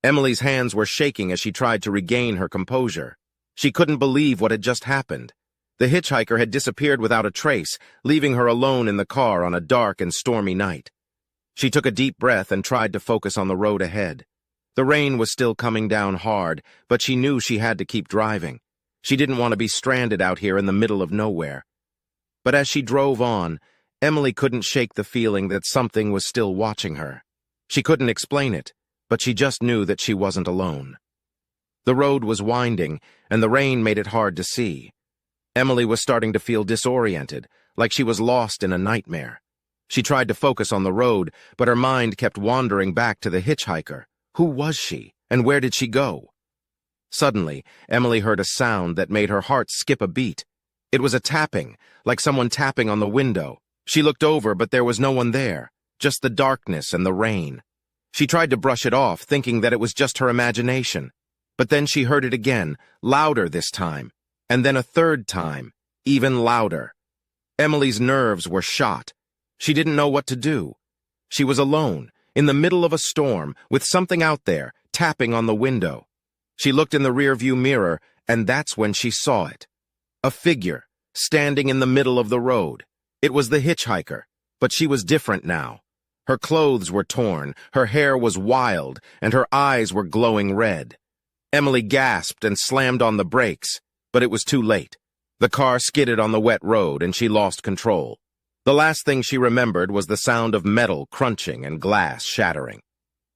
Emily's hands were shaking as she tried to regain her composure. She couldn't believe what had just happened. The hitchhiker had disappeared without a trace, leaving her alone in the car on a dark and stormy night. She took a deep breath and tried to focus on the road ahead. The rain was still coming down hard, but she knew she had to keep driving. She didn't want to be stranded out here in the middle of nowhere. But as she drove on, Emily couldn't shake the feeling that something was still watching her. She couldn't explain it, but she just knew that she wasn't alone. The road was winding, and the rain made it hard to see. Emily was starting to feel disoriented, like she was lost in a nightmare. She tried to focus on the road, but her mind kept wandering back to the hitchhiker. Who was she, and where did she go? Suddenly, Emily heard a sound that made her heart skip a beat. It was a tapping, like someone tapping on the window. She looked over, but there was no one there, just the darkness and the rain. She tried to brush it off, thinking that it was just her imagination. But then she heard it again, louder this time. And then a third time, even louder. Emily's nerves were shot. She didn't know what to do. She was alone, in the middle of a storm, with something out there, tapping on the window. She looked in the rearview mirror, and that's when she saw it. A figure, standing in the middle of the road. It was the hitchhiker, but she was different now. Her clothes were torn, her hair was wild, and her eyes were glowing red. Emily gasped and slammed on the brakes. But it was too late. The car skidded on the wet road, and she lost control. The last thing she remembered was the sound of metal crunching and glass shattering.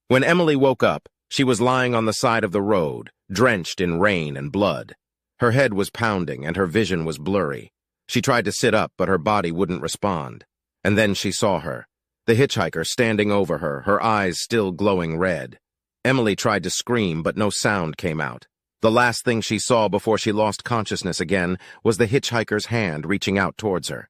When Emily woke up, she was lying on the side of the road, drenched in rain and blood. Her head was pounding, and her vision was blurry. She tried to sit up, but her body wouldn't respond. And then she saw her, the hitchhiker standing over her, her eyes still glowing red. Emily tried to scream, but no sound came out. The last thing she saw before she lost consciousness again was the hitchhiker's hand reaching out towards her.